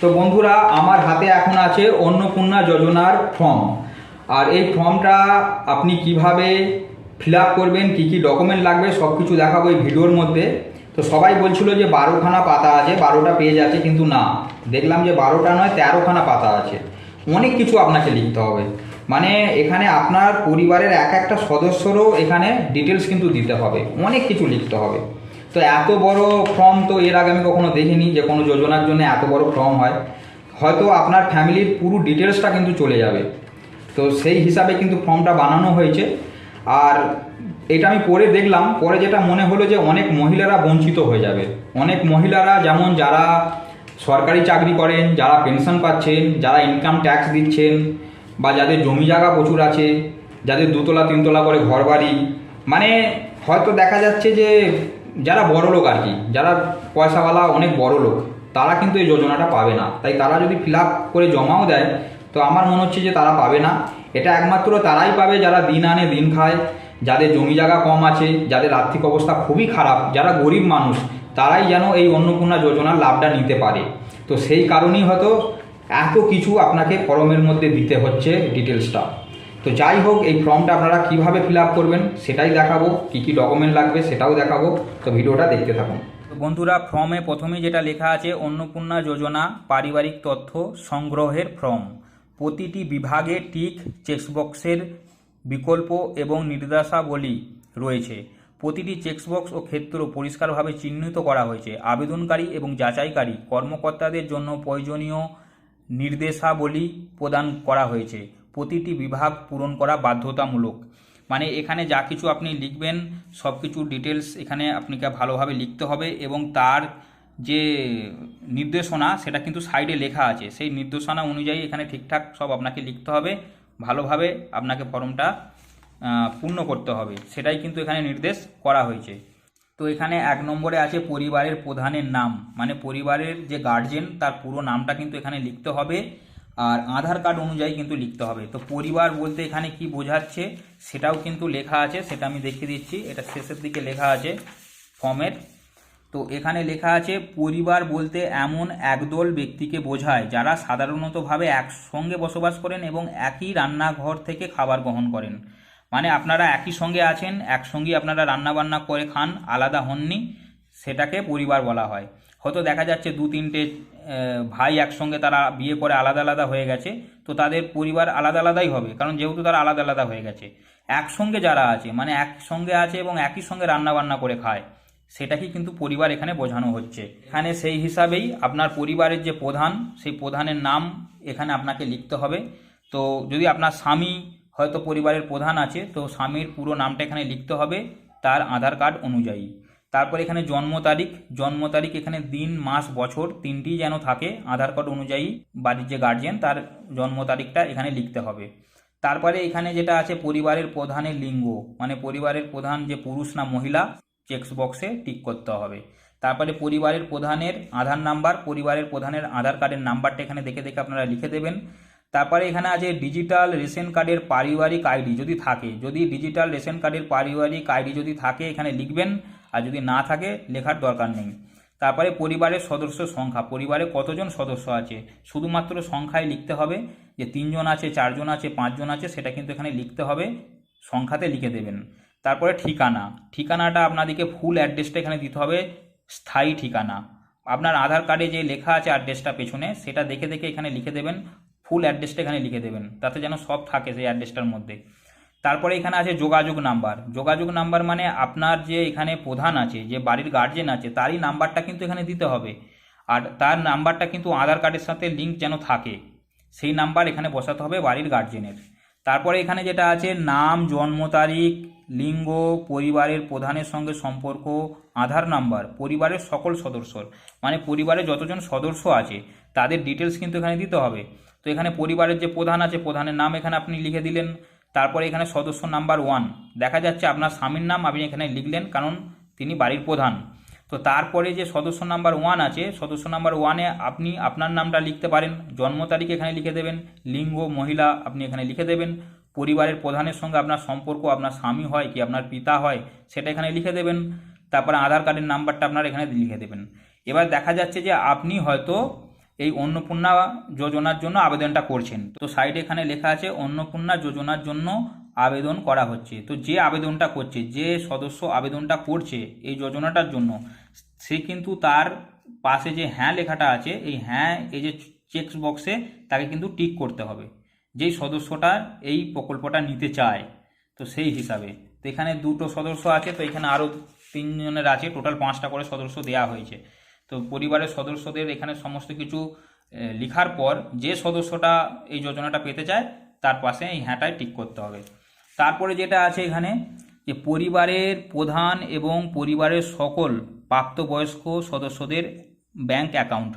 তো বন্ধুরা, আমার হাতে এখন আছে অন্নপূর্ণা যোজনার ফর্ম। আর এই ফর্মটা আপনি কিভাবে ফিল আপ করবেন, কী কী ডকুমেন্ট লাগবে সব কিছু দেখাবো এই ভিডিওর মধ্যে। তো সবাই বলছিল যে 12খানা পাতা আছে, 12টা পেজ আছে, কিন্তু না, দেখলাম যে 12টা নয় 13খানা পাতা আছে। অনেক কিছু আপনাকে লিখতে হবে, মানে এখানে আপনার পরিবারের এক একটা সদস্যরও এখানে ডিটেলস কিন্তু দিতে হবে, অনেক কিছু লিখতে হবে। তো এত বড় ফর্ম তো এর আগে আমি কখনো দেখিনি যে কোনো যোজনার জন্য এত বড় ফর্ম হয়। হয়তো আপনার ফ্যামিলির পুরো ডিটেলসটা কিন্তু চলে যাবে। তো সেই হিসাবে কিন্তু ফর্মটা বানানো হয়েছে। আর এটা আমি পড়ে দেখলাম, পরে যেটা মনে হলো যে অনেক মহিলারা বঞ্চিত হয়ে যাবে। অনেক মহিলারা, যেমন যারা সরকারি চাকরি করেন, যারা পেনশন পাচ্ছেন, যারা ইনকাম ট্যাক্স দিচ্ছেন, বা যাদের জমি জায়গা প্রচুর আছে, যাদের 2তলা 3তলা করে ঘর বাড়ি, মানে হয়তো দেখা যাচ্ছে যে যারা বড় লোক আর কি, যারা পয়সাওয়ালা অনেক বড় লোক, তারা কিন্তু এই যোজনাটা পাবে না। তাই তারা যদি ফিল আপ করে জমাও দেয়, তো আমার মনে হচ্ছে যে তারা পাবে না। এটা একমাত্র তারাই পাবে যারা দিন আনে দিন খায়, যাদের জমি জায়গা কম আছে, যাদের আর্থিক অবস্থা খুবই খারাপ, যারা গরিব মানুষ, তারাই যেন এই অন্নপূর্ণা যোজনার লাভটা নিতে পারে। তো সেই কারণেই হয়তো এত কিছু আপনাকে ফর্মের মধ্যে দিতে হচ্ছে ডিটেলসটা। তো যাই হোক, এই ফর্মটা আপনারা কীভাবে ফিল আপ করবেন সেটাই দেখাবো, কী কী ডকুমেন্ট লাগবে সেটাও দেখাবো। তো ভিডিওটা দেখতে থাকুন। তো বন্ধুরা, ফর্মে প্রথমেই যেটা লেখা আছে, অন্নপূর্ণা যোজনা পারিবারিক তথ্য সংগ্রহের ফর্ম। প্রতিটি বিভাগে টিক চেকবক্সের বিকল্প এবং নির্দেশাবলী রয়েছে। প্রতিটি চেকবক্স ও ক্ষেত্র পরিষ্কারভাবে চিহ্নিত করা হয়েছে। আবেদনকারী এবং যাচাইকারী কর্মকর্তাদের জন্য প্রয়োজনীয় নির্দেশাবলী প্রদান করা হয়েছে। প্রতিটি বিভাগ পূরণ করা বাধ্যতামূলক। মানে এখানে যা কিছু আপনি লিখবেন সব কিছু ডিটেলস এখানে আপনাকে ভালোভাবে লিখতে হবে, এবং তার যে নির্দেশনা সেটা কিন্তু সাইডে লেখা আছে। সেই নির্দেশনা অনুযায়ী এখানে ঠিকঠাক সব আপনাকে লিখতে হবে, ভালোভাবে আপনাকে ফর্মটা পূর্ণ করতে হবে, সেটাই কিন্তু এখানে নির্দেশ করা হয়েছে। তো এখানে 1 নম্বরে আছে পরিবারের প্রধানের নাম, মানে পরিবারের যে গার্জেন তার পুরো নামটা কিন্তু এখানে লিখতে হবে, আর আধার কার্ড অনুযায়ী কিন্তু লিখতে হবে। তো পরিবার বলতে এখানে কি বোঝাচ্ছে সেটাও কিন্তু লেখা আছে, সেটা আমি দেখিয়ে দিচ্ছি। এটা শেষের দিকে লেখা আছে ফর্মের। তো এখানে লেখা আছে, পরিবার বলতে এমন একদল ব্যক্তিকে বোঝায় যারা সাধারণতভাবে একসঙ্গে বসবাস করেন এবং একই রান্নাঘর থেকে খাবার গ্রহণ করেন। মানে আপনারা একই সঙ্গে আছেন, একসঙ্গেই আপনারা রান্নাবান্না করে খান, আলাদা হননি, সেটাকে পরিবার বলা হয়। হয়তো দেখা যাচ্ছে 2-3টে ভাই একসঙ্গে তারা বিয়ে করে আলাদা আলাদা হয়ে গেছে, তো তাদের পরিবার আলাদা আলাদাই হবে, কারণ যেহেতু তারা আলাদা আলাদা হয়ে গেছে। একসঙ্গে যারা আছে, মানে একসঙ্গে আছে এবং একই সঙ্গে রান্নাবান্না করে খায়, সেটাকেই কিন্তু পরিবার এখানে বোঝানো হচ্ছে। এখানে সেই হিসাবেই আপনার পরিবারের যে প্রধান, সেই প্রধানের নাম এখানে আপনাকে লিখতে হবে। তো যদি আপনার স্বামী হয়তো পরিবারের প্রধান আছে, তো স্বামীর পুরো নামটা এখানে লিখতে হবে তার আধার কার্ড অনুযায়ী। তারপর এখানে জন্ম তারিখ এখানে দিন মাস বছর তিনটি যেন থাকে আধার কার্ড অনুযায়ী। বাড়ির যে গার্জিয়ান তার জন্ম তারিখটা এখানে লিখতে হবে। তারপরে এখানে যেটা আছে পরিবারের প্রধানের লিঙ্গ, মানে পরিবারের প্রধান যে পুরুষ না মহিলা, চেক বক্সে টিক করতে হবে। তারপরে পরিবারের প্রধানের আধার নাম্বার, পরিবারের প্রধানের আধার কার্ডের নাম্বারটা এখানে দেখে দেখে আপনারা লিখে দেবেন। তারপরে এখানে আছে ডিজিটাল রেশন কার্ডের পারিবারিক আইডি যদি থাকে, যদি ডিজিটাল রেশন কার্ডের পারিবারিক আইডি যদি থাকে এখানে লিখবেন, আর যদি না থাকে লেখার দরকার নেই। তারপরে পরিবারের সদস্য সংখ্যা, পরিবারে কতজন সদস্য আছে শুধুমাত্র সংখ্যায় লিখতে হবে, যে 3 জন আছে, 4 জন আছে, 5 জন আছে, সেটা কিন্তু এখানে লিখতে হবে, সংখ্যাতে লিখে দেবেন। তারপরে ঠিকানাটা আপনাদেরকে ফুল অ্যাড্রেসটা এখানে দিতে হবে, স্থায়ী ঠিকানা। আপনার আধার কার্ডে যে লেখা আছে অ্যাড্রেসটা পেছনে, সেটা দেখে দেখে এখানে লিখে দেবেন, ফুল অ্যাড্রেসটা এখানে লিখে দেবেন, তাতে যেন সব থাকে সেই অ্যাড্রেসটার মধ্যে। তারপরে এখানে আছে যোগাযোগ নাম্বার, মানে আপনার যে এখানে প্রধান আছে, যে বাড়ির গার্জেন আছে, তারই নাম্বারটা কিন্তু এখানে দিতে হবে, আর তার নাম্বারটা কিন্তু আধার কার্ডের সাথে লিঙ্ক যেন থাকে, সেই নাম্বার এখানে বসাতে হবে বাড়ির গার্জেনের। তারপরে এখানে যেটা আছে নাম, জন্ম তারিখ, লিঙ্গ, পরিবারের প্রধানের সঙ্গে সম্পর্ক, আধার নাম্বার, পরিবারের সকল সদস্যর, মানে পরিবারে যতজন সদস্য আছে তাদের ডিটেলস কিন্তু এখানে দিতে হবে। তো এখানে পরিবারের যে প্রধান আছে, প্রধানের নাম এখানে আপনি লিখে দিলেন। তারপরে এখানে সদস্য নাম্বার 1 দেখা যাচ্ছে আপনার স্বামীর নাম আপনি এখানে লিখলেন, কারণ তিনি বাড়ির প্রধান। তো তারপরে যে সদস্য নাম্বার 1 আছে, সদস্য নাম্বার 1-এ আপনি আপনার নামটা লিখতে পারেন, জন্ম তারিখ এখানে লিখে দেবেন, লিঙ্গ মহিলা আপনি এখানে লিখে দেবেন, পরিবারের প্রধানের সঙ্গে আপনার সম্পর্ক, আপনার স্বামী হয় কি আপনার পিতা হয় সেটা এখানে লিখে দেবেন। তারপরে আধার কার্ডের নাম্বারটা আপনার এখানে লিখে দেবেন। এবার দেখা যাচ্ছে যে আপনি হয়তো এই অন্নপূর্ণা যোজনার জন্য আবেদনটা করছেন। তো সাইডে এখানে লেখা আছে অন্নপূর্ণা যোজনার জন্য আবেদন করা হচ্ছে। তো যে আবেদনটা করছে, যে সদস্য আবেদনটা করছে এই যোজনাটার জন্য, সে কিন্তু তার পাশে যে হ্যাঁ লেখাটা আছে, এই হ্যাঁ এই যে চেক বক্সে তাকে কিন্তু টিক করতে হবে, যেই সদস্যটা এই প্রকল্পটা নিতে চায়। তো সেই হিসাবে তো এখানে দুটো সদস্য আছে, তো এখানে আরও 3 জনের আছে, টোটাল 5টা করে সদস্য দেওয়া হয়েছে। তো পরিবারের সদস্যদের এখানে সমস্ত কিছু লেখার পর যে সদস্যটা এই যোজনাটা পেতে চায় তার পাশে এই হ্যাঁটায় টিক করতে হবে। তারপরে যেটা আছে এখানে যে পরিবারের প্রধান এবং পরিবারের সকল প্রাপ্তবয়স্ক সদস্যদের ব্যাংক অ্যাকাউন্ট,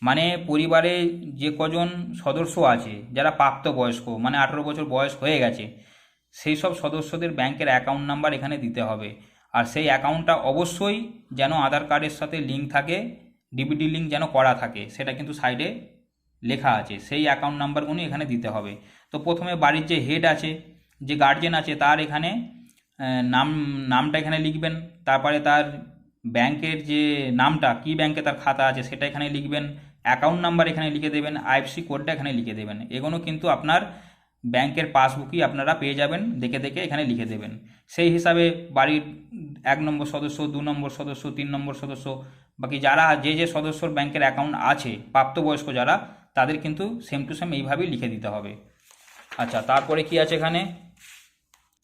মানে পরিবারে যে কজন সদস্য আছে যারা প্রাপ্তবয়স্ক, মানে 18 বছর বয়স হয়ে গেছে, সেই সব সদস্যদের ব্যাংকের অ্যাকাউন্ট নাম্বার এখানে দিতে হবে। আর সেই অ্যাকাউন্টটা অবশ্যই যেন আধার কার্ডের সাথে লিঙ্ক থাকে, ডিবিটি লিঙ্ক যেন করা থাকে, সেটা কিন্তু সাইডে লেখা আছে। সেই অ্যাকাউন্ট নাম্বারগুলো এখানে দিতে হবে। তো প্রথমে বাড়ির যে হেড আছে, যে গার্জেন আছে, তার এখানে নামটা এখানে লিখবেন। তারপরে তার ব্যাংকের যে নামটা, কি ব্যাংকে তার খাতা আছে সেটা এখানে লিখবেন। অ্যাকাউন্ট নাম্বার এখানে লিখে দেবেন, আইএফসি কোডটা এখানে লিখে দেবেন। এগুলো কিন্তু আপনার ব্যাংকের পাসবুকই আপনারা পেয়ে যাবেন, দেখে দেখে এখানে লিখে দেবেন। সেই হিসাবে বাড়ির 1 নম্বর সদস্য, 2 নম্বর সদস্য, 3 নম্বর সদস্য, বাকি যারা যে সদস্যর ব্যাংকের অ্যাকাউন্ট আছে প্রাপ্তবয়স্ক যারা, তাদের কিন্তু সেম টু সেম এইভাবেই লিখে দিতে হবে। আচ্ছা, তারপরে কি আছে এখানে,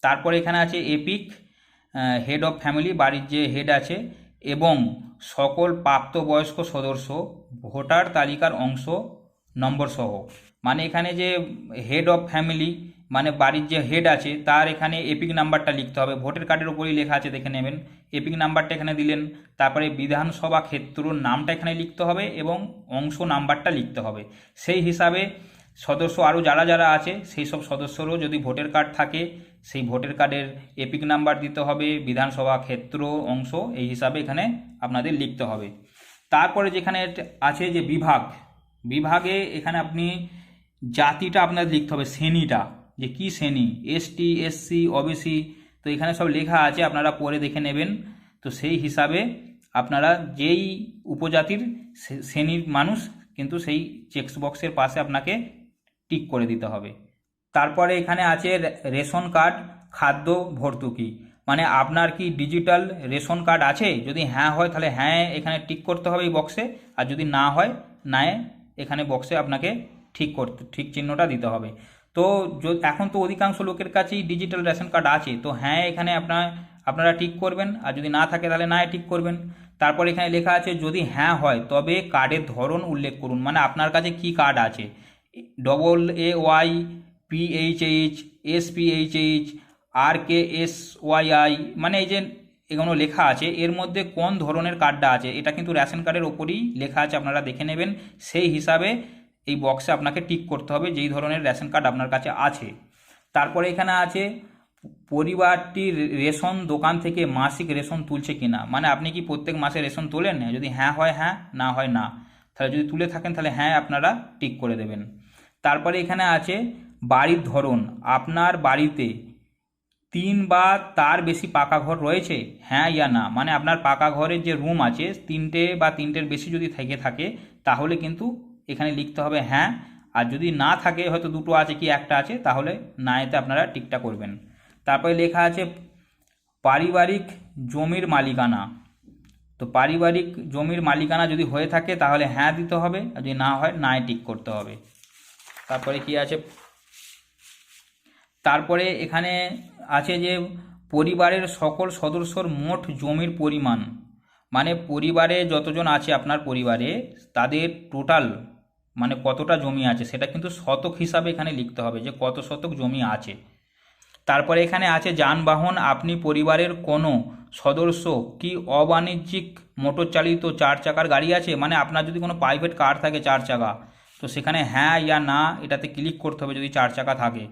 তারপরে এখানে আছে এপিক হেড অফ ফ্যামিলি, বাড়ির যে হেড আছে, এবং সকল প্রাপ্তবয়স্ক সদস্য ভোটার তালিকার অংশ নম্বর সহ। মানে এখানে যে হেড অফ ফ্যামিলি, মানে বাড়ির যে হেড আছে, তার এখানে এপিক নাম্বারটা লিখতে হবে। ভোটার কার্ডের উপরই লেখা আছে, দেখে নেবেন। এপিক নাম্বারটা এখানে দিলেন। তারপরে বিধানসভা ক্ষেত্রর নামটা এখানে লিখতে হবে এবং অংশ নাম্বারটা লিখতে হবে। সেই হিসাবে সদস্য আরও যারা যারা আছে সেই সব সদস্যরও যদি ভোটার কার্ড থাকে, সেই ভোটার কার্ডের এপিক নাম্বার দিতে হবে, বিধানসভা ক্ষেত্র অংশ এই হিসাবে এখানে আপনাদের লিখতে হবে। তারপরে যেখানে আছে যে বিভাগে এখানে আপনি জাতিটা আপনার লিখতে হবে, শ্রেণীটা যে কি শ্রেণী, এসটি, এসসি, ওবিসি, তো এখানে সব লেখা আছে, আপনারা পরে দেখে নেবেন। তো সেই হিসাবে আপনারা যেই উপজাতির শ্রেণীর মানুষ, কিন্তু সেই চেক বক্সের পাশে আপনাকে টিক করে দিতে হবে। তারপরে এখানে আছে রেশন কার্ড খাদ্য ভর্তুকি, মানে আপনার কি ডিজিটাল রেশন কার্ড আছে? যদি হ্যাঁ হয় তাহলে হ্যাঁ এখানে টিক করতে হবে এই বক্সে, আর যদি না হয় নায়ে এখানে বক্সে আপনাকে ঠিক চিহ্নটা দিতে হবে। তো এখন তো অধিকাংশ লোকের কাছেই ডিজিটাল রেশন কার্ড আছে, তো হ্যাঁ এখানে আপনারা টিক করবেন, আর যদি না থাকে তাহলে না টিক করবেন। তারপর এখানে লেখা আছে যদি হ্যাঁ হয় তবে কার্ডের ধরন উল্লেখ করুন, মানে আপনার কাছে কি কার্ড আছে, AAY, PHH, SPHH, RKSYI, মানে এই যে এগুলো লেখা আছে, এর মধ্যে কোন ধরনের কার্ডটা আছে, এটা কিন্তু রেশন কার্ডের ওপরই লেখা আছে, আপনারা দেখে নেবেন। সেই হিসাবে এই বক্সে আপনাকে টিক করতে হবে যেই ধরনের রেশন কার্ড আপনার কাছে আছে। তারপরে এখানে আছে পরিবারটি রেশন দোকান থেকে মাসিক রেশন তুলছে কিনা, মানে আপনি কি প্রত্যেক মাসে রেশন তোলেন? যদি হ্যাঁ হয় হ্যাঁ, না হয় না। তাহলে যদি তুলে থাকেন তাহলে হ্যাঁ আপনারা টিক করে দেবেন। তারপরে এখানে আছে বাড়ির ধরন, আপনার বাড়িতে 3 বা তার বেশি পাকা ঘর রয়েছে, হ্যাঁ ইয়া না, মানে আপনার পাকা ঘরের যে রুম আছে 3টে বা 3টের বেশি যদি থেকে থাকে তাহলে কিন্তু এখানে লিখতে হবে হ্যাঁ, আর যদি না থাকে, হয়তো 2টো আছে কি 1টা আছে, তাহলে না এতে আপনারা টিকটা করবেন। তারপরে লেখা আছে পারিবারিক জমির মালিকানা, তো পারিবারিক জমির মালিকানা যদি হয়ে থাকে তাহলে হ্যাঁ দিতে হবে, আর যদি না হয় না টিক করতে হবে। তারপরে কি আছে, তারপরে এখানে আছে যে পরিবারের সকল সদস্যর মোট জমির পরিমাণ, মানে পরিবারে যতজন আছে আপনার পরিবারে তাদের টোটাল মানে কতটা জমি আছে সেটা কিন্তু শতক হিসাবে এখানে লিখতে হবে যে কত শতক জমি আছে। তারপরে এখানে আছে যানবাহন, আপনি পরিবারের কোনো সদস্য কি অবাণিজ্যিক মোটর চালিত 4 চাকার গাড়ি আছে, মানে আপনার যদি কোনো প্রাইভেট কার থাকে 4 চাকা, তো সেখানে হ্যাঁ ইয়া না এটাতে ক্লিক করতে হবে যদি 4 চাকা থাকে।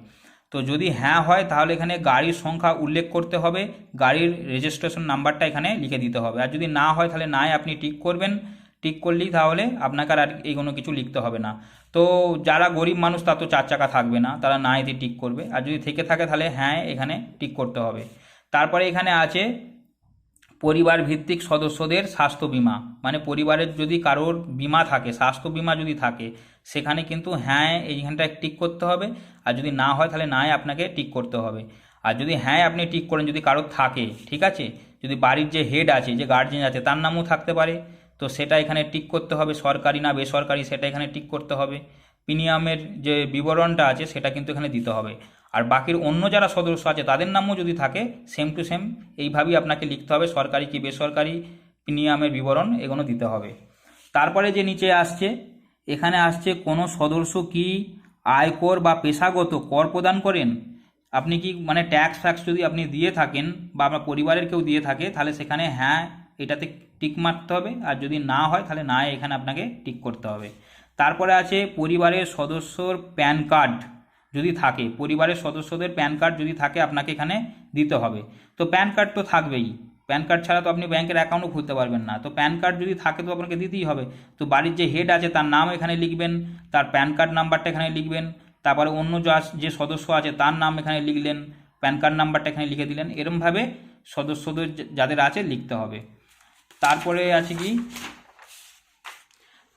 তো যদি হ্যাঁ হয় তাহলে এখানে গাড়ির সংখ্যা উল্লেখ করতে হবে, গাড়ির রেজিস্ট্রেশন নাম্বারটা এখানে লিখে দিতে হবে, আর যদি না হয় তাহলে নাই আপনি টিক করবেন। টিক করলেই তাহলে আপনাকে আর এই কোনো কিছু লিখতে হবে না। তো যারা গরিব মানুষ তার তো 4 চাকা থাকবে না, তারা না এতে টিক করবে, আর যদি থেকে থাকে তাহলে হ্যাঁ এখানে টিক করতে হবে। তারপরে এখানে আছে পরিবার ভিত্তিক সদস্যদের স্বাস্থ্য বীমা, মানে পরিবারের যদি কারোর বীমা থাকে, স্বাস্থ্য বীমা যদি থাকে, সেখানে কিন্তু হ্যাঁ এইখানটায় টিক করতে হবে, আর যদি না হয় তাহলে নাই আপনাকে টিক করতে হবে। আর যদি হ্যাঁ আপনি টিক করেন যদি কারোর থাকে, ঠিক আছে, যদি বাড়ির যে হেড আছে, যে গার্জেন আছে, তার নামও থাকতে পারে, তো সেটা এখানে টিক করতে হবে। সরকারি না বেসরকারি সেটা এখানে টিক করতে হবে। প্রিমিয়ামের যে বিবরণটা আছে সেটা কিন্তু এখানে দিতে হবে। আর বাকির অন্য যারা সদস্য আছে তাদের নামও যদি থাকে, সেম টু সেম এইভাবেই আপনাকে লিখতে হবে, সরকারি কি বেসরকারি, প্রিমিয়ামের বিবরণ এগুলো দিতে হবে। তারপরে যে নিচে আসছে, এখানে আসছে কোনো সদস্য কি আয়কর বা পেশাগত কর প্রদান করেন। আপনি কি মানে ট্যাক্স ফ্যাক্স যদি আপনি দিয়ে থাকেন বা আপনার পরিবারের কেউ দিয়ে থাকে, তাহলে সেখানে হ্যাঁ এটাতে টিক মারতে হবে, আর যদি না হয় তাহলে না এখানে আপনাকে টিক করতে হবে। তারপরে আছে পরিবারের সদস্যর প্যান কার্ড যদি থাকে, পরিবারের সদস্যদের প্যান কার্ড যদি থাকে আপনাকে এখানে দিতে হবে। তো প্যান কার্ড তো থাকবেই, প্যান কার্ড ছাড়া তো আপনি ব্যাংকের অ্যাকাউন্টও খুলতে পারবেন না, তো প্যান কার্ড যদি থাকে তো আপনাকে দিতেই হবে। তো বাড়ির যে হেড আছে তার নাম এখানে লিখবেন, তার প্যান কার্ড নাম্বারটা এখানে লিখবেন, তারপরে অন্য যে সদস্য আছে তার নাম এখানে লিখলেন, প্যান কার্ড নাম্বারটা এখানে লিখে দিলেন, এরমভাবে সদস্যদের যাদের আছে লিখতে হবে। তারপরে আছে কি,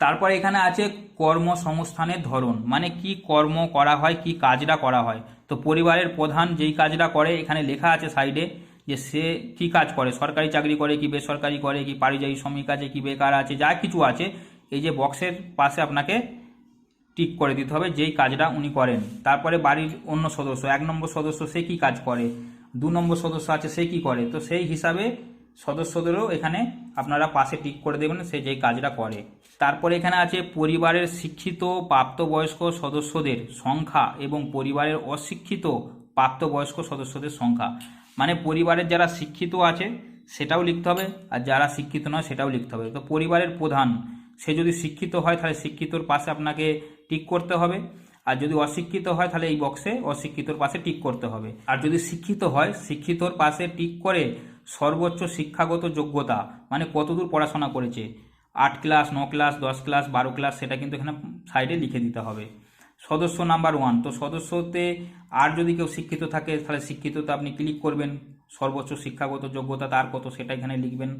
তারপরে এখানে আছে কর্মসংস্থানের ধরন, মানে কি কর্ম করা হয়, কি কাজটা করা হয়। তো পরিবারের প্রধান যেই কাজটা করে এখানে লেখা আছে সাইডে, যে সে কি কাজ করে, সরকারি চাকরি করে কি বেসরকারি করে কি পারিযায়ী শ্রমিক আছে কি বেকার আছে, যা কিছু আছে এই যে বক্সের পাশে আপনাকে টিক করে দিতে হবে যেই কাজটা উনি করেন। তারপরে বাড়ির অন্য সদস্য, 1 নম্বর সদস্য সে কি কাজ করে, 2 নম্বর সদস্য আছে সে কি করে, তো সেই হিসাবে সদস্যদেরও এখানে আপনারা পাশে টিক করে দেবেন সে যেই কাজটা করে। তারপরে এখানে আছে পরিবারের শিক্ষিত প্রাপ্তবয়স্ক সদস্যদের সংখ্যা এবং পরিবারের অশিক্ষিত প্রাপ্তবয়স্ক সদস্যদের সংখ্যা, মানে পরিবারের যারা শিক্ষিত আছে সেটাও লিখতে হবে, আর যারা শিক্ষিত নয় সেটাও লিখতে হবে। তো পরিবারের প্রধান সে যদি শিক্ষিত হয় তাহলে শিক্ষিতর পাশে আপনাকে টিক করতে হবে, আর যদি অশিক্ষিত হয় তাহলে এই বক্সে অশিক্ষিতর পাশে টিক করতে হবে। আর যদি শিক্ষিত হয় শিক্ষিতর পাশে টিক করে সর্বোচ্চ শিক্ষাগত যোগ্যতা, মানে কতদূর পড়াশোনা করেছে, 8 ক্লাস, 9 ক্লাস, 10 ক্লাস, 12 ক্লাস, সেটা কিন্তু এখানে সাইডে লিখে দিতে হবে। সদস্য নাম্বার 1, তো সদস্যতে আর যদি কেউ শিক্ষিত থাকে তাহলে শিক্ষিততে আপনি ক্লিক করবেন, সর্বোচ্চ শিক্ষাগত যোগ্যতা তার কত সেটা এখানে লিখবেন,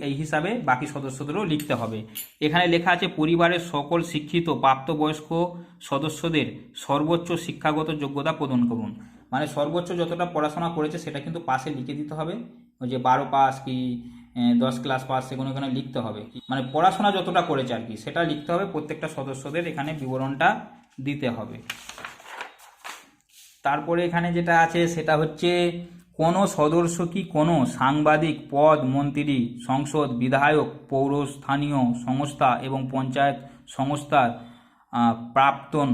এই হিসাবে বাকি সদস্যদেরও লিখতে হবে। এখানে লেখা আছে পরিবারের সকল শিক্ষিত প্রাপ্তবয়স্ক সদস্যদের সর্বোচ্চ শিক্ষাগত যোগ্যতা প্রদান করুন, মানে সর্বোচ্চ যতটা পড়াশোনা করেছে সেটা কিন্তু পাশে লিখে দিতে হবে, ওই যে 12 পাস কি 10 ক্লাস পাস সেগুলো এখানে লিখতে হবে, মানে পড়াশোনা যতটা করেছে আর কি সেটা লিখতে হবে, প্রত্যেকটা সদস্যদের এখানে বিবরণটা দিতে হবে। তারপরে এখানে যেটা আছে সেটা হচ্ছে কোনো সদস্য কি কোনো সাংবাদিক পদ, মন্ত্রী, সংসদ, বিধায়ক, পৌর স্থানীয় সংস্থা এবং পঞ্চায়েত সংস্থার প্রাক্তন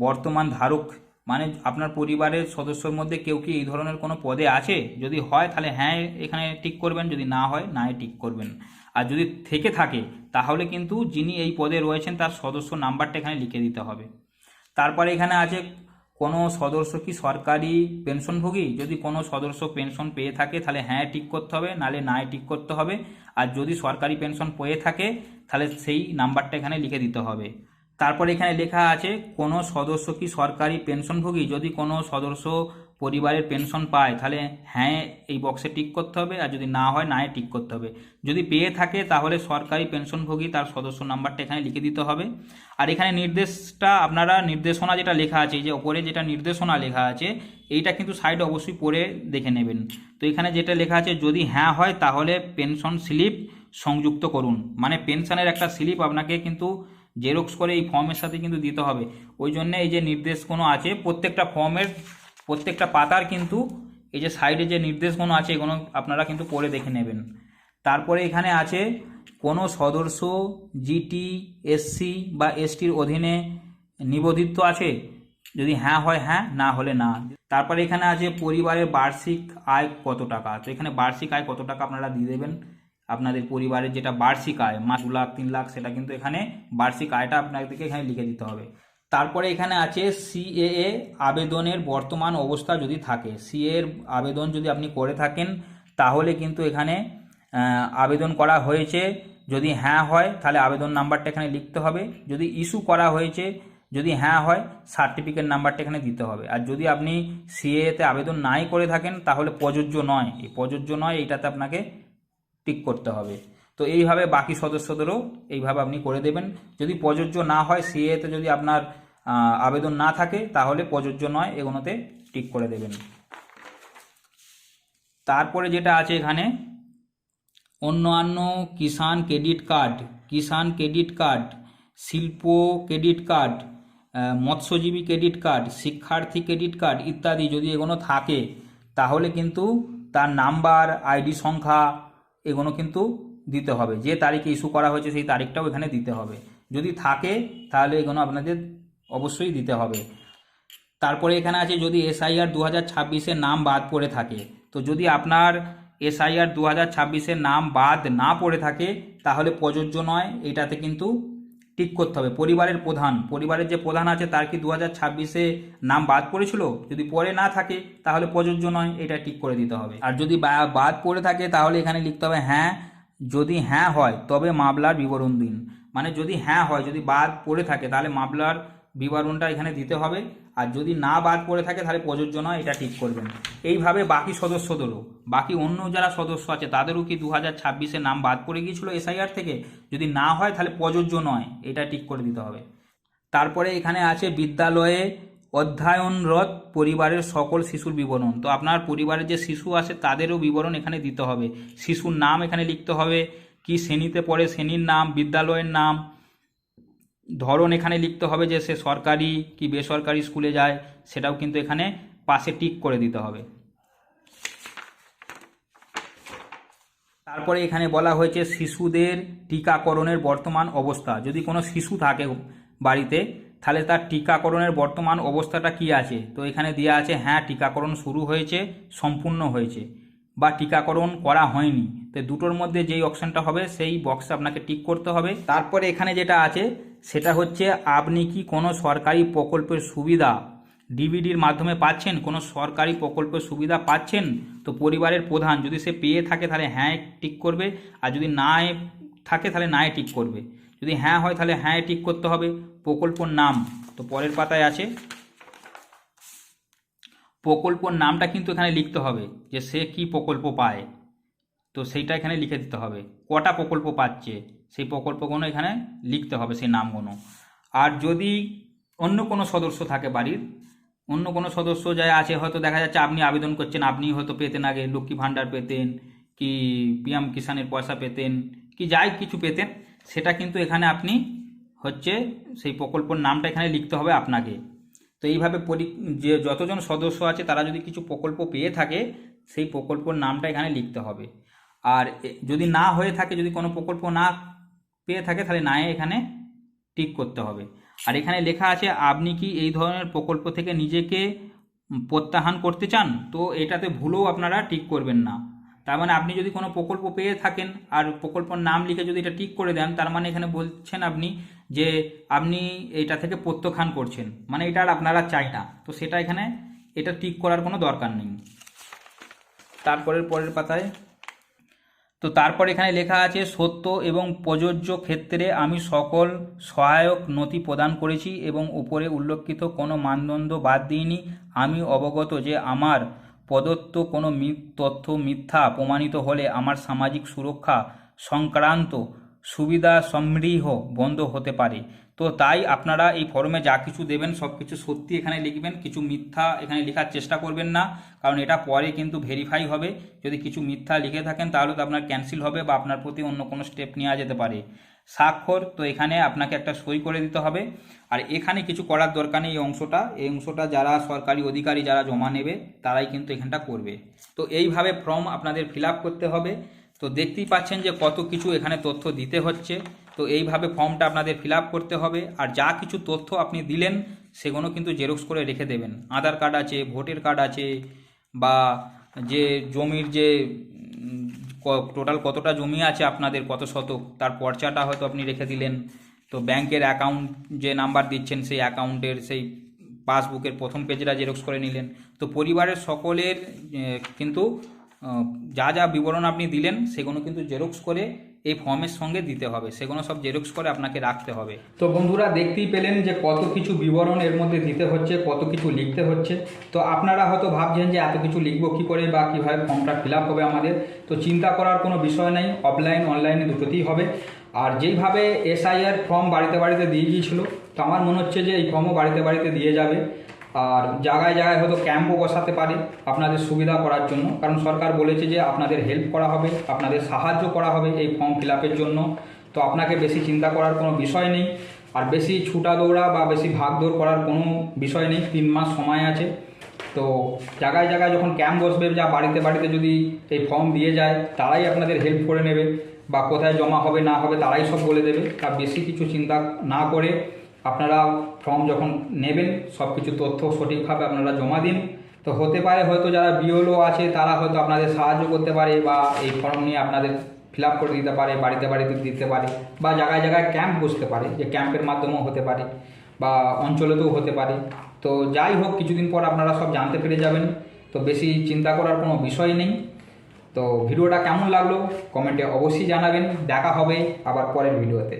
বর্তমান ধারক, মানে আপনার পরিবারের সদস্যর মধ্যে কেউ কি এই ধরনের কোনো পদে আছে, যদি হয় তাহলে হ্যাঁ এখানে টিক করবেন, যদি না হয় না টিক করবেন। আর যদি থেকে থাকে তাহলে কিন্তু যিনি এই পদে রয়েছেন তার সদস্য নাম্বারটা এখানে লিখে দিতে হবে। তারপরে এখানে আছে কোনো সদস্য কি সরকারি পেনশনভোগী, যদি কোনো সদস্য পেনশন পেয়ে থাকে তাহলে হ্যাঁ টিক করতে হবে, নালে না টিক করতে হবে। আর যদি সরকারি পেনশন পেয়ে থাকে তাহলে সেই নাম্বারটা এখানে লিখে দিতে হবে। তারপর এখানে লেখা আছে কোনো সদস্য কি সরকারি পেনশনভোগী, যদি কোনো সদস্য পরিবারের পেনশন পায় তাহলে হ্যাঁ এই বক্সে টিক করতে হবে, আর যদি না হয় না টিক করতে হবে। যদি পেয়ে থাকে তাহলে সরকারি পেনশনভোগী তার সদস্য নাম্বারটা এখানে লিখে দিতে হবে। আর এখানে নির্দেশটা আপনারা, নির্দেশনা যেটা লেখা আছে, যে ওপরে যেটা নির্দেশনা লেখা আছে এইটা কিন্তু সাইডে অবশ্যই পড়ে দেখে নেবেন। তো এখানে যেটা লেখা আছে যদি হ্যাঁ হয় তাহলে পেনশন স্লিপ সংযুক্ত করুন, মানে পেনশনের একটা স্লিপ আপনাকে কিন্তু জেরক্স করে এই ফর্মের সাথে কিন্তু দিতে হবে। ওই জন্য এই যে নির্দেশগুলো আছে প্রত্যেকটা ফর্মের প্রত্যেকটা পাতার কিন্তু এই যে সাইডে যে নির্দেশগুলো আছে এগুলো আপনারা কিন্তু পড়ে দেখে নেবেন। তারপরে এখানে আছে কোনো সদস্য জিটি, এসসি বা এসটির অধীনে নিবন্ধিত আছে, যদি হ্যাঁ হয় হ্যাঁ, না হলে না। তারপরে এখানে আছে পরিবারের বার্ষিক আয় কত টাকা, তো এখানে বার্ষিক আয় কত টাকা আপনারা দিয়ে দেবেন, আপনাদের পরিবারের যেটা বার্ষিক আয়, মাস 2 লাখ 3 লাখ, সেটা কিন্তু এখানে বার্ষিক আয়টা আপনাদেরকে এখানে লিখে দিতে হবে। তারপরে এখানে আছে সিএএ আবেদনের বর্তমান অবস্থা যদি থাকে, সিএ এর আবেদন যদি আপনি করে থাকেন তাহলে কিন্তু এখানে আবেদন করা হয়েছে, যদি হ্যাঁ হয় তাহলে আবেদন নাম্বারটা এখানে লিখতে হবে, যদি ইস্যু করা হয়েছে যদি হ্যাঁ হয় সার্টিফিকেট নাম্বারটা এখানে দিতে হবে। আর যদি আপনি সিএতে আবেদন নাই করে থাকেন তাহলে প্রযোজ্য নয়, এই প্রযোজ্য নয় এইটাতে আপনাকে টিক করতে হবে। তো এইভাবে বাকি সদস্যদেরও এইভাবে আপনি করে দেবেন। যদি প্রযোজ্য না হয়, সিএতে যদি আপনার আবেদন না থাকে, তাহলে প্রযোজ্য নয় এগুলোতে টিক করে দেবেন। তারপরে যেটা আছে এখানে অন্যান্য কিষাণ ক্রেডিট কার্ড, কিষাণ ক্রেডিট কার্ড, শিল্প ক্রেডিট কার্ড, মৎস্যজীবী ক্রেডিট কার্ড, শিক্ষার্থী ক্রেডিট কার্ড ইত্যাদি যদি এগুলো থাকে, তাহলে কিন্তু তার নাম্বার, আইডি সংখ্যা এগুলো কিন্তু দিতে হবে। যে তারিখে ইস্যু করা হয়েছে সেই তারিখটাও এখানে দিতে হবে। যদি থাকে তাহলে এগুলো আপনাদের অবশ্যই দিতে হবে। তারপরে এখানে আছে যদি এসআইআর 2026-এর নাম বাদ পড়ে থাকে, তো যদি আপনার এসআইআর 2026-এর নাম বাদ না পড়ে থাকে তাহলে প্রযোজ্য নয়, এটাতে কিন্তু টিক করতে হবে। পরিবারের যে প্রধান আছে তার কি 2026-এ নাম বাদ পড়েছিল, যদি পড়ে না থাকে তাহলে প্রযোজ্য নয়, এটা টিক করে দিতে হবে। আর যদি বাদ পড়ে থাকে তাহলে এখানে লিখতে হবে হ্যাঁ, যদি হ্যাঁ হয় তবে মামলার বিবরণ দিন। মানে যদি হ্যাঁ হয়, যদি বাদ পড়ে থাকে তাহলে মামলার বিবরণটা এখানে দিতে হবে, আর যদি না বাদ পড়ে থাকে তাহলে প্রযোজ্য নয়, এটা ঠিক করবেন। এইভাবে বাকি সদস্যদেরও, বাকি অন্য যারা সদস্য আছে তাদেরও কি 2026-এ নাম বাদ পড়ে গিয়েছিল এসআইআর থেকে, যদি না হয় তাহলে প্রযোজ্য নয়, এটা ঠিক করে দিতে হবে। তারপরে এখানে আছে বিদ্যালয়ে অধ্যয়নরত পরিবারের সকল শিশুর বিবরণ। তো আপনার পরিবারের যে শিশু আছে তাদেরও বিবরণ এখানে দিতে হবে। শিশুর নাম এখানে লিখতে হবে, কি শ্রেণীতে পড়ে শ্রেণীর নাম, বিদ্যালয়ের নাম, ধরন এখানে লিখতে হবে যে সে সরকারি কি বেসরকারি স্কুলে যায়, সেটাও কিন্তু এখানে পাশে টিক করে দিতে হবে। তারপরে এখানে বলা হয়েছে শিশুদের টিকাকরণের বর্তমান অবস্থা। যদি কোনো শিশু থাকে বাড়িতে তাহলে তার টিকাকরণের বর্তমান অবস্থাটা কি আছে, তো এখানে দেওয়া আছে হ্যাঁ টিকাকরণ শুরু হয়েছে, সম্পূর্ণ হয়েছে, বা টিকাকরণ করা হয়নি। তো দুটোর মধ্যে যেই অপশানটা হবে সেই বক্সে আপনাকে টিক করতে হবে। তারপরে এখানে যেটা আছে সেটা হচ্ছে আপনি কি কোনো সরকারি প্রকল্পের সুবিধা ডিবিডির মাধ্যমে পাচ্ছেন, কোনো সরকারি প্রকল্পের সুবিধা পাচ্ছেন। তো পরিবারের প্রধান যদি সে পেয়ে থাকে তাহলে হ্যাঁ টিক করবে, আর যদি না থাকে তাহলে নাই টিক করবে। যদি হ্যাঁ হয় তাহলে হ্যাঁ টিক করতে হবে। প্রকল্পর নাম, তো পরের পাতায় আছে প্রকল্পর নামটা কিন্তু এখানে লিখতে হবে যে সে কি প্রকল্প পায়, তো সেইটা এখানে লিখে দিতে হবে। কটা প্রকল্প পাচ্ছে সেই প্রকল্পগুলো এখানে লিখতে হবে, সেই নামগুলো। আর যদি অন্য কোনো সদস্য থাকে বাড়ির, অন্য কোনো সদস্য যা আছে, হয়তো দেখা যাচ্ছে আপনি আবেদন করছেন, আপনি হয়তো পেতেন আগে লক্ষ্মী ভাণ্ডার পেতেন, কি পিএম কিষাণের পয়সা পেতেন, কি যাই কিছু পেতেন, সেটা কিন্তু এখানে আপনি হচ্ছে সেই প্রকল্পের নামটা এখানে লিখতে হবে আপনাকে। তো এইভাবে যে যতজন সদস্য আছে তারা যদি কিছু প্রকল্প পেয়ে থাকে সেই প্রকল্পর নামটা এখানে লিখতে হবে। আর যদি না হয়ে থাকে, যদি কোনো প্রকল্প না পেয়ে থাকে তাহলে না এখানে টিক করতে হবে। আর এখানে লেখা আছে আপনি কি এই ধরনের প্রকল্প থেকে নিজেকে প্রত্যাহার করতে চান, তো এটাতে ভুলেও আপনারা টিক করবেন না। তার মানে আপনি যদি কোনো প্রকল্প পেয়ে থাকেন আর প্রকল্পের নাম লিখে যদি এটা টিক করে দেন, তার মানে এখানে বলছেন আপনি যে আপনি এটা থেকে প্রত্যাখ্যান করছেন, মানে এটা আর আপনারা চাই না। তো সেটা এখানে এটা টিক করার কোনো দরকার নেই। পরের পাতায় তো তারপর এখানে লেখা আছে সত্য এবং প্রযোজ্য ক্ষেত্রে আমি সকল সহায়ক নথি প্রদান করেছি এবং উপরে উল্লেখিত কোনো মানদণ্ড বাদ দিইনি। আমি অবগত যে আমার প্রদত্ত কোনো তথ্য মিথ্যা প্রমাণিত হলে আমার সামাজিক সুরক্ষা সংক্রান্ত সুবিধা সমূহ বন্ধ হতে পারে। তো তাই আপনারা এই ফর্মে যা কিছু দেবেন সব কিছু সত্যি এখানে লিখবেন, কিছু মিথ্যা এখানে লেখার চেষ্টা করবেন না, কারণ এটা পরে কিন্তু ভেরিফাই হবে। যদি কিছু মিথ্যা লিখে থাকেন তাহলে তো আপনার ক্যান্সেল হবে বা আপনার প্রতি অন্য কোনো স্টেপ নেওয়া যেতে পারে। স্বাক্ষর, তো এখানে আপনাকে একটা সই করে দিতে হবে। আর এখানে কিছু করার দরকার নেই, এই অংশটা যারা সরকারি অধিকারী যারা জমা নেবে তারাই কিন্তু এখানটা করবে। তো এইভাবে ফর্ম আপনাদের ফিল আপ করতে হবে। তো দেখতেই পাচ্ছেন যে কত কিছু এখানে তথ্য দিতে হচ্ছে। তো এইভাবে ফর্মটা আপনাদের ফিল আপ করতে হবে। আর যা কিছু তথ্য আপনি দিলেন সেগুলো কিন্তু জেরক্স করে রেখে দেবেন। আধার কার্ড আছে, ভোটার কার্ড আছে, বা যে জমির যে টোটাল কতটা জমি আছে আপনাদের, কত শতক, তার পর্চাটা হয়তো আপনি রেখে দিলেন। তো ব্যাংকের অ্যাকাউন্ট যে নাম্বার দিচ্ছেন সেই অ্যাকাউন্টের সেই পাসবুকের প্রথম পেজটা জেরক্স করে নিলেন। তো পরিবারের সকলের কিন্তু যা যা বিবরণ আপনি দিলেন সেগুলো কিন্তু জেরক্স করে এই ফর্মের সঙ্গে দিতে হবে, সেগুলো সব জেরক্স করে আপনাকে রাখতে হবে। তো বন্ধুরা দেখতেই পেলেন যে কত কিছু বিবরণ এর মধ্যে দিতে হচ্ছে, কত কিছু লিখতে হচ্ছে। তো আপনারা হয়তো ভাবছেন যে এত কিছু লিখবো কী করে বা কীভাবে ফর্মটা ফিল আপ হবে আমাদের। তো চিন্তা করার কোনো বিষয় নেই, অফলাইন অনলাইনে দুটোতেই হবে। আর যেইভাবে SIR ফর্ম বাড়িতে বাড়িতে দিয়ে গিয়েছিল, তো আমার মনে হচ্ছে যে এই ফর্মও বাড়িতে বাড়িতে দিয়ে যাবে। আর জায়গায় জায়গায় হয়তো ক্যাম্পও বসাতে পারে আপনাদের সুবিধা করার জন্য, কারণ সরকার বলেছে যে আপনাদের হেল্প করা হবে, আপনাদের সাহায্য করা হবে এই ফর্ম ফিল আপের জন্য। তো আপনাকে বেশি চিন্তা করার কোনো বিষয় নেই, আর বেশি ছুটা দৌড়া বা বেশি ভাগ দৌড় করার কোনো বিষয় নেই। 3 মাস সময় আছে। তো জায়গায় জায়গায় যখন ক্যাম্প বসবে, যা বাড়িতে বাড়িতে যদি এই ফর্ম দিয়ে যায়, তারাই আপনাদের হেল্প করে নেবে, বা কোথায় জমা হবে না হবে তারাই সব বলে দেবে। তা বেশি কিছু চিন্তা না করে আপনারা ফর্ম যখন নেবেন, সব কিছু তথ্য সঠিকভাবে আপনারা জমা দিন। তো হতে পারে হয়তো যারা BLO আছে তারা হয়তো আপনাদের সাহায্য করতে পারে, বা এই ফর্ম নিয়ে আপনাদের ফিল আপ করে দিতে পারে, বাড়িতে বাড়িতে দিতে পারে, বা জায়গায় জায়গায় ক্যাম্প বসতে পারে, যে ক্যাম্পের মাধ্যমেও হতে পারে, বা অঞ্চলেতেও হতে পারে। তো যাই হোক, কিছুদিন পর আপনারা সব জানতে পেরে যাবেন। তো বেশি চিন্তা করার কোনো বিষয় নেই। তো ভিডিওটা কেমন লাগলো কমেন্টে অবশ্যই জানাবেন। দেখা হবে আবার পরের ভিডিওতে।